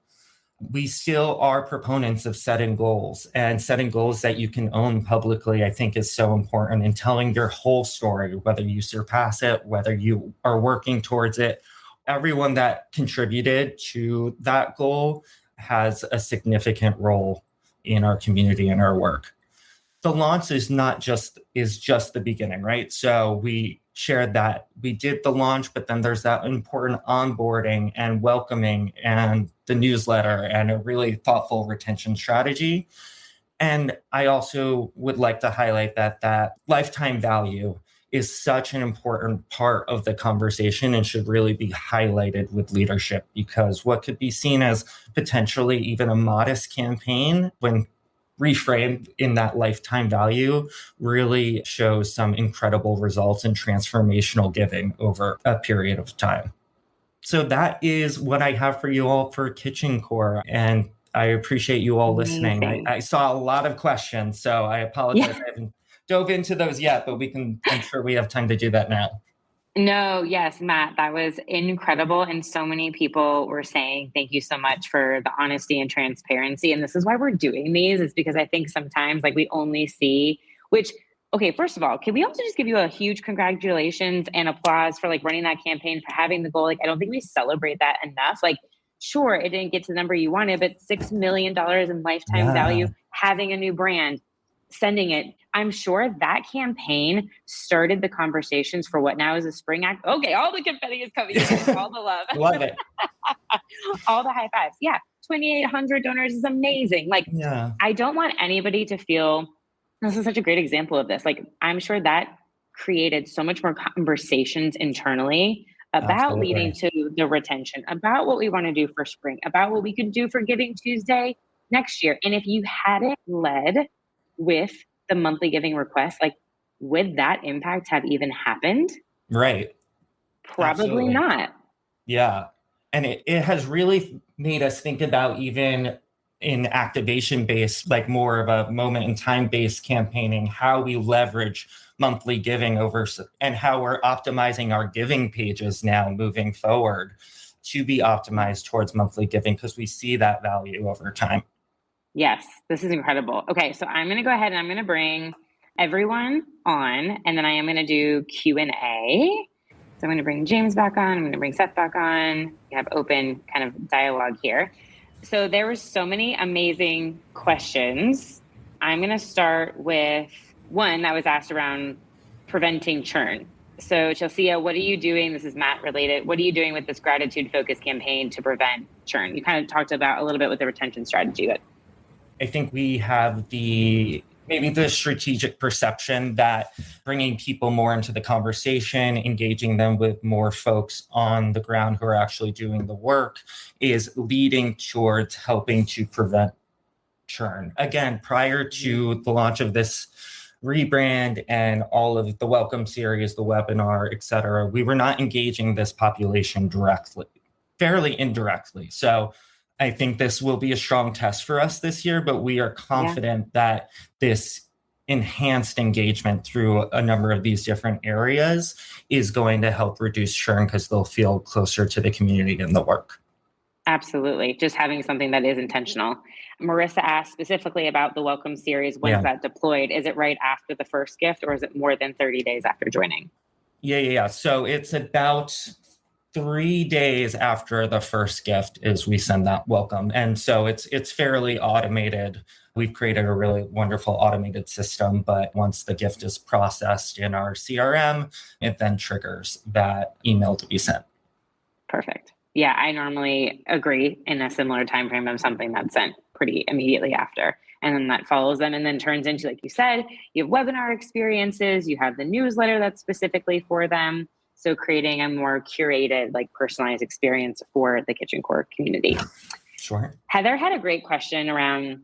We still are proponents of setting goals, and setting goals that you can own publicly, I think, is so important in telling your whole story, whether you surpass it, whether you are working towards it. Everyone that contributed to that goal has a significant role in our community and our work. The launch is just the beginning, right? So we shared that we did the launch, but then there's that important onboarding and welcoming and the newsletter and a really thoughtful retention strategy. And I also would like to highlight that lifetime value is such an important part of the conversation and should really be highlighted with leadership, because what could be seen as potentially even a modest campaign, when reframed in that lifetime value, really shows some incredible results and transformational giving over a period of time. So that is what I have for you all for Kitchen Core. And I appreciate you all listening. I saw a lot of questions, so I apologize. I haven't dove into those yet, but I'm sure we have time to do that now. No, yes, Matt, that was incredible. And so many people were saying, thank you so much for the honesty and transparency. And this is why we're doing these, is because I think sometimes we only see, okay, first of all, can we also just give you a huge congratulations and applause for running that campaign, for having the goal? I don't think we celebrate that enough. Sure, it didn't get to the number you wanted, but $6 million in lifetime value, having a new brand, sending it. I'm sure that campaign started the conversations for what now is a spring act. Okay, all the confetti is coming in, all the love. Love it. All the high fives. Yeah, 2,800 donors is amazing. I don't want anybody to feel, this is such a great example of this. I'm sure that created so much more conversations internally about leading to the retention, about what we want to do for spring, about what we could do for Giving Tuesday next year. And if you hadn't led with the monthly giving request, would that impact have even happened? Right. Probably Absolutely. not. Yeah. And it has really made us think about, even in activation based, more of a moment in time based campaigning, how we leverage monthly giving and how we're optimizing our giving pages now moving forward to be optimized towards monthly giving, because we see that value over time. Yes, this is incredible. Okay, so I'm going to go ahead and I'm going to bring everyone on, and then I am going to do Q&A. So I'm going to bring James back on. I'm going to bring Seth back on. We have open kind of dialogue here. So there were so many amazing questions. I'm going to start with one that was asked around preventing churn. So Chelsea, what are you doing? This is Matt related. What are you doing with this gratitude focus campaign to prevent churn? You kind of talked about a little bit with the retention strategy, but I think we have maybe the strategic perception that bringing people more into the conversation, engaging them with more folks on the ground who are actually doing the work, is leading towards helping to prevent churn. Again, prior to the launch of this rebrand and all of the welcome series, the webinar, et cetera, we were not engaging this population directly. fairly indirectly. So I think this will be a strong test for us this year, but we are confident that this enhanced engagement through a number of these different areas is going to help reduce churn because they'll feel closer to the community and the work. Absolutely. Just having something that is intentional. Marissa asked specifically about the welcome series. When's that deployed? Is it right after the first gift or is it more than 30 days after joining? Yeah. So it's about 3 days after the first gift is we send that welcome. And so it's fairly automated. We've created a really wonderful automated system, but once the gift is processed in our CRM, it then triggers that email to be sent. Perfect. Yeah, I normally agree in a similar time frame of something that's sent pretty immediately after. And then that follows them and then turns into, like you said, you have webinar experiences, you have the newsletter that's specifically for them. So creating a more curated, like personalized experience for the Kitchen Core community. Sure. Heather had a great question around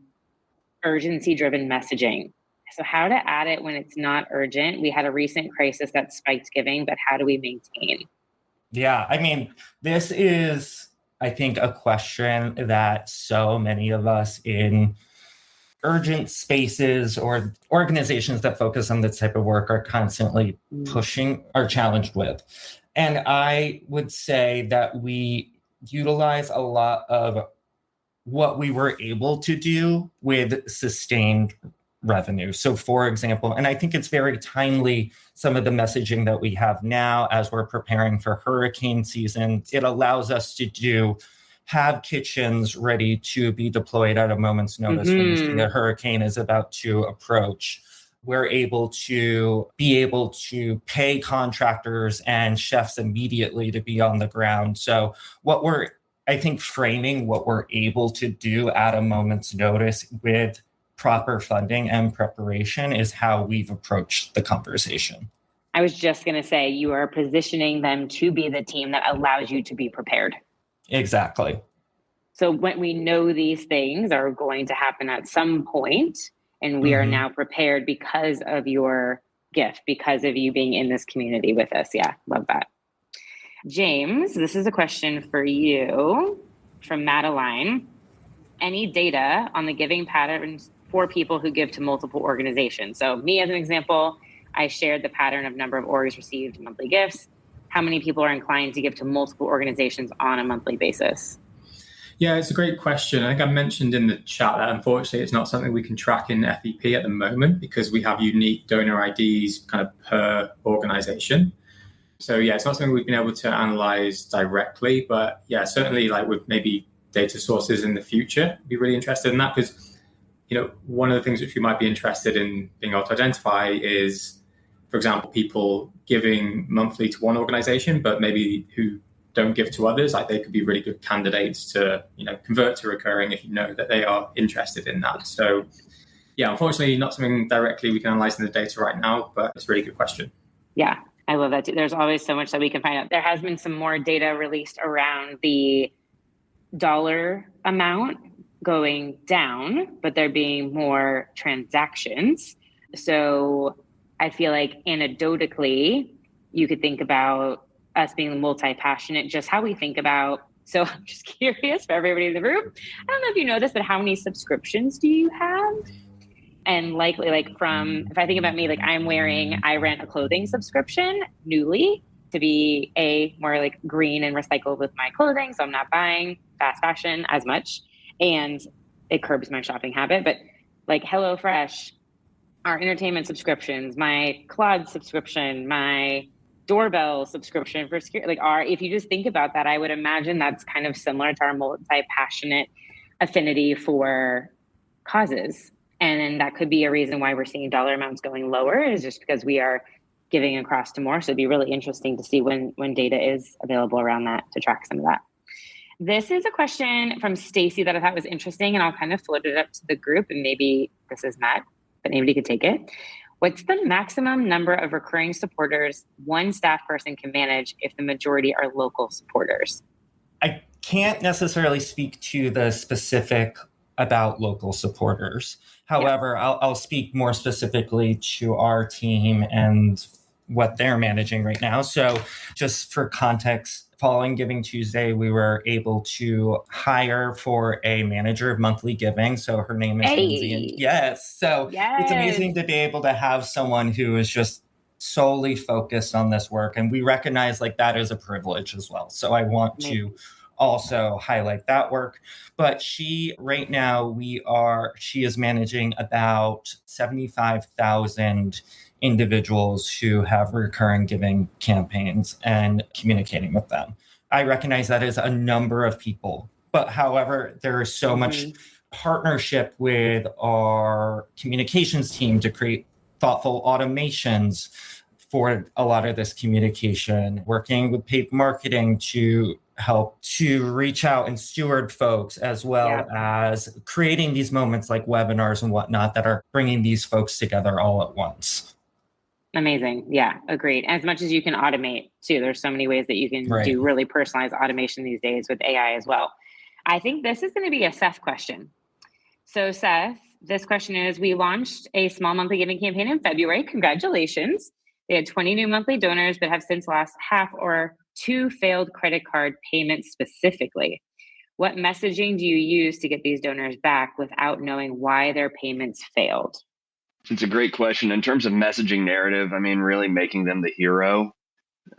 urgency-driven messaging. So how to add it when it's not urgent. We had a recent crisis that spiked giving, but how do we maintain? Yeah, I mean, this is, I think, a question that so many of us in urgent spaces or organizations that focus on this type of work are constantly are challenged with. And I would say that we utilize a lot of what we were able to do with sustained revenue. So for example, and I think it's very timely, some of the messaging that we have now as we're preparing for hurricane season, it allows us to have kitchens ready to be deployed at a moment's notice when we see a hurricane is about to approach. We're able to pay contractors and chefs immediately to be on the ground. So I think framing what we're able to do at a moment's notice with proper funding and preparation is how we've approached the conversation. I was just going to say, you are positioning them to be the team that allows you to be prepared. Exactly. So when we know these things are going to happen at some point, and we are now prepared because of your gift, because of you being in this community with us. Yeah, love that. James, this is a question for you from Madeline. Any data on the giving patterns for people who give to multiple organizations? So me as an example, I shared the pattern of number of orgs received monthly gifts. How many people are inclined to give to multiple organizations on a monthly basis? Yeah, it's a great question. I think I mentioned in the chat that unfortunately it's not something we can track in FEP at the moment because we have unique donor IDs kind of per organization. So yeah, it's not something we've been able to analyze directly, but yeah, certainly like with maybe data sources in the future, be really interested in that because one of the things which we might be interested in being able to identify is, for example, people giving monthly to one organization, but maybe who don't give to others. Like they could be really good candidates to, convert to recurring if you know that they are interested in that. So yeah, unfortunately, not something directly we can analyze in the data right now, but it's a really good question. Yeah, I love that too. There's always so much that we can find out. There has been some more data released around the dollar amount going down, but there being more transactions. So I feel like anecdotally, you could think about us being multi-passionate, just how we think about. So I'm just curious for everybody in the room. I don't know if you know this, but how many subscriptions do you have? And likely if I think about me, I rent a clothing subscription newly to be more green and recycled with my clothing. So I'm not buying fast fashion as much and it curbs my shopping habit. But HelloFresh, our entertainment subscriptions, my Claude subscription, my doorbell subscription for security, if you just think about that, I would imagine that's kind of similar to our multi-passionate affinity for causes. And then that could be a reason why we're seeing dollar amounts going lower is just because we are giving across to more. So it'd be really interesting to see when data is available around that to track some of that. This is a question from Stacy that I thought was interesting, and I'll kind of float it up to the group, and maybe this is Matt, but anybody could take it. What's the maximum number of recurring supporters one staff person can manage if the majority are local supporters? I can't necessarily speak to the specific about local supporters. However, I'll speak more specifically to our team and what they're managing right now. So just for context, following Giving Tuesday, we were able to hire for a manager of monthly giving. So her name is Lindsay. And yes. So it's amazing to be able to have someone who is just solely focused on this work. And we recognize like that is a privilege as well. So I want to also highlight that work. But she is managing about 75,000 individuals who have recurring giving campaigns and communicating with them. I recognize that is a number of people, but however, there is so much partnership with our communications team to create thoughtful automations for a lot of this communication, working with paid marketing to help to reach out and steward folks, as well as creating these moments like webinars and whatnot that are bringing these folks together all at once. Amazing. Yeah, agreed. As much as you can automate too, there's so many ways that you can do really personalized automation these days with AI as well. I think this is going to be a Seth question. So Seth, this question is, we launched a small monthly giving campaign in February. Congratulations. They had 20 new monthly donors, but have since lost half or 2 failed credit card payments specifically. What messaging do you use to get these donors back without knowing why their payments failed? It's a great question. In terms of messaging narrative, I mean, really making them the hero.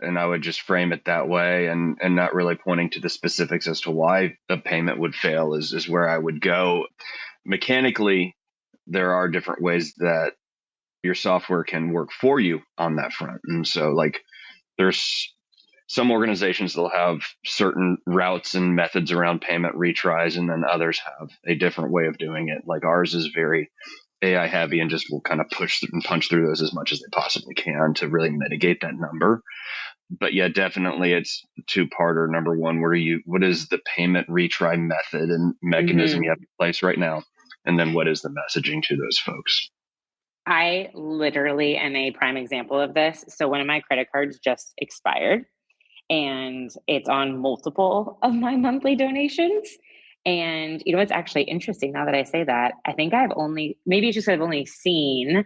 And I would just frame it that way, and not really pointing to the specifics as to why the payment would fail is where I would go. Mechanically, there are different ways that your software can work for you on that front. And so like there's some organizations that'll have certain routes and methods around payment retries, and then others have a different way of doing it. Like ours is very AI heavy and just will kind of push and punch through those as much as they possibly can to really mitigate that number. But yeah, definitely it's two-parter. Number one, what is the payment retry method and mechanism you have in place right now? And then what is the messaging to those folks? I literally am a prime example of this. So one of my credit cards just expired, and it's on multiple of my monthly donations. And you know what's actually interesting now that I say that, I think I've only seen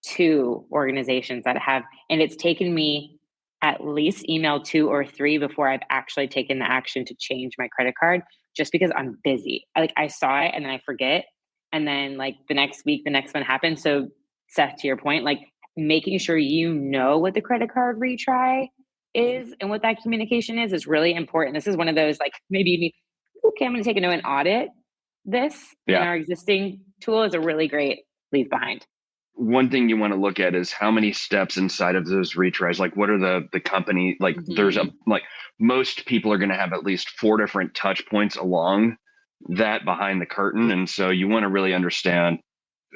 2 organizations that have, and it's taken me at least email 2 or 3 before I've actually taken the action to change my credit card, just because I'm busy. I saw it and then I forget. And then like the next week, the next one happens. So Seth, to your point, like making sure you know what the credit card retry is and what that communication is really important. This is one of those, like, maybe you need, okay, I'm going to take a note and audit this. And our existing tool is a really great leave behind. One thing you want to look at is how many steps inside of those retries. Like, what are the company, like there's most people are going to have at least 4 different touch points along that behind the curtain. And so you want to really understand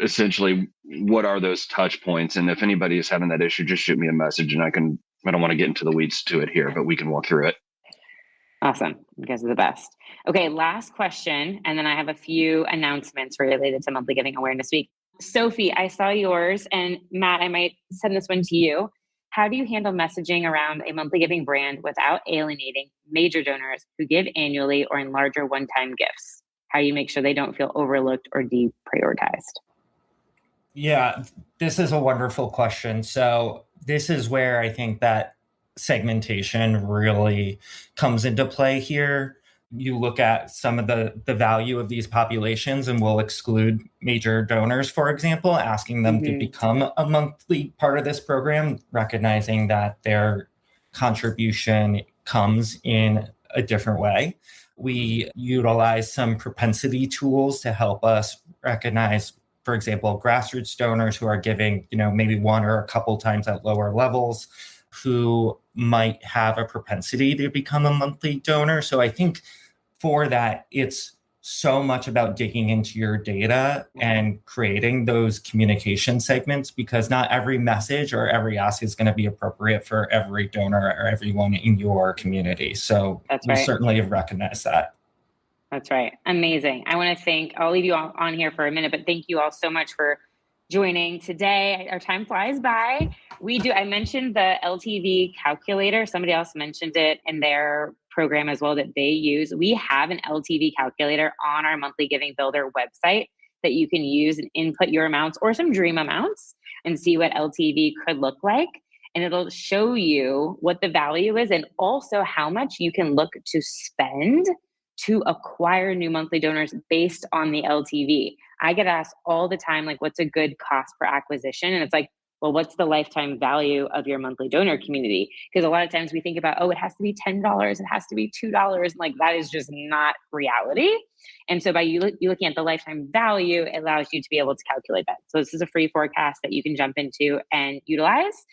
essentially what are those touch points. And if anybody is having that issue, just shoot me a message, and I don't want to get into the weeds to it here, but we can walk through it. Awesome. You guys are the best. Okay, last question. And then I have a few announcements related to Monthly Giving Awareness Week. Sophie, I saw yours, and Matt, I might send this one to you. How do you handle messaging around a monthly giving brand without alienating major donors who give annually or in larger one-time gifts? How do you make sure they don't feel overlooked or deprioritized? Yeah, this is a wonderful question. So this is where I think that segmentation really comes into play here. You look at some of the value of these populations, and we'll exclude major donors, for example, asking them to become a monthly part of this program, recognizing that their contribution comes in a different way. We utilize some propensity tools to help us recognize, for example, grassroots donors who are giving, maybe one or a couple times at lower levels, who might have a propensity to become a monthly donor. So I think for that, it's so much about digging into your data and creating those communication segments, because not every message or every ask is going to be appropriate for every donor or everyone in your community. So we certainly have recognized that. That's right. Amazing. I want to I'll leave you all on here for a minute, but thank you all so much for joining today. Our time flies by. I mentioned the LTV calculator. Somebody else mentioned it in their program as well that they use. We have an LTV calculator on our Monthly Giving Builder website that you can use and input your amounts or some dream amounts and see what LTV could look like. and it'll show you what the value is and also how much you can look to spend to acquire new monthly donors based on the LTV. I get asked all the time, like, what's a good cost per acquisition? And it's like, well, what's the lifetime value of your monthly donor community? Because a lot of times we think about, oh, it has to be $10, it has to be $2. And like, that is just not reality. And so by you looking at the lifetime value, it allows you to be able to calculate that. So this is a free forecast that you can jump into and utilize.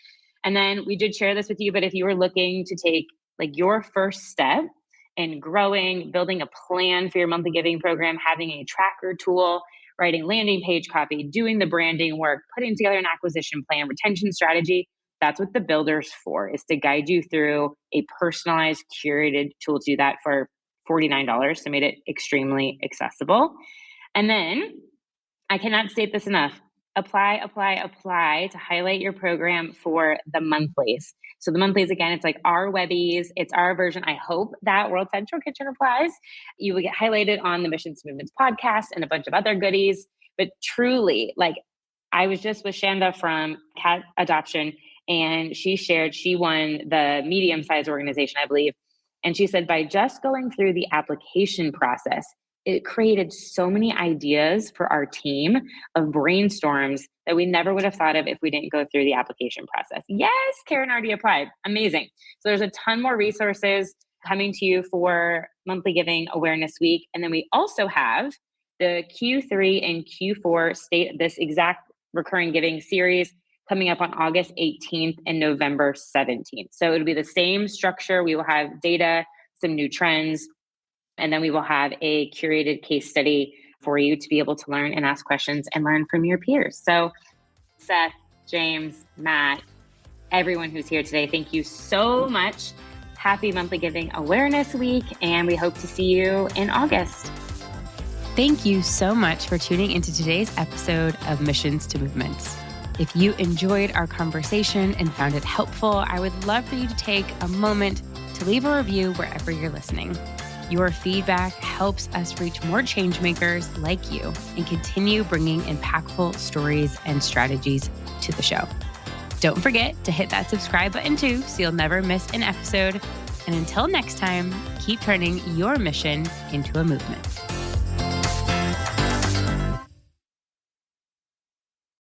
And then we did share this with you, but if you were looking to take like your first step in growing, building a plan for your monthly giving program, having a tracker tool, writing landing page copy, doing the branding work, putting together an acquisition plan, retention strategy, that's what the builder's for, is to guide you through a personalized, curated tool to do that for $49. So made it extremely accessible. And then I cannot state this enough. Apply to highlight your program for the monthlies. So the monthlies, again, it's like our Webbies. It's our version. I hope that World Central Kitchen applies. You will get highlighted on the Missions to Movements podcast and a bunch of other goodies. But truly, like, I was just with Shanda from Cat Adoption, and she shared she won the medium-sized organization, I believe. And she said by just going through the application process, it created so many ideas for our team of brainstorms that we never would have thought of if we didn't go through the application process. Yes, Karen already applied. Amazing. So there's a ton more resources coming to you for Monthly Giving Awareness Week. And then we also have the Q3 and Q4 state this exact recurring giving series coming up on August 18th and November 17th. So it'll be the same structure. We will have data, some new trends, and then we will have a curated case study for you to be able to learn and ask questions and learn from your peers. So Seth, James, Matt, everyone who's here today, thank you so much. Happy Monthly Giving Awareness Week, and we hope to see you in August. Thank you so much for tuning into today's episode of Missions to Movements. If you enjoyed our conversation and found it helpful, I would love for you to take a moment to leave a review wherever you're listening. Your feedback helps us reach more change makers like you and continue bringing impactful stories and strategies to the show. Don't forget to hit that subscribe button too, so you'll never miss an episode. And until next time, keep turning your mission into a movement.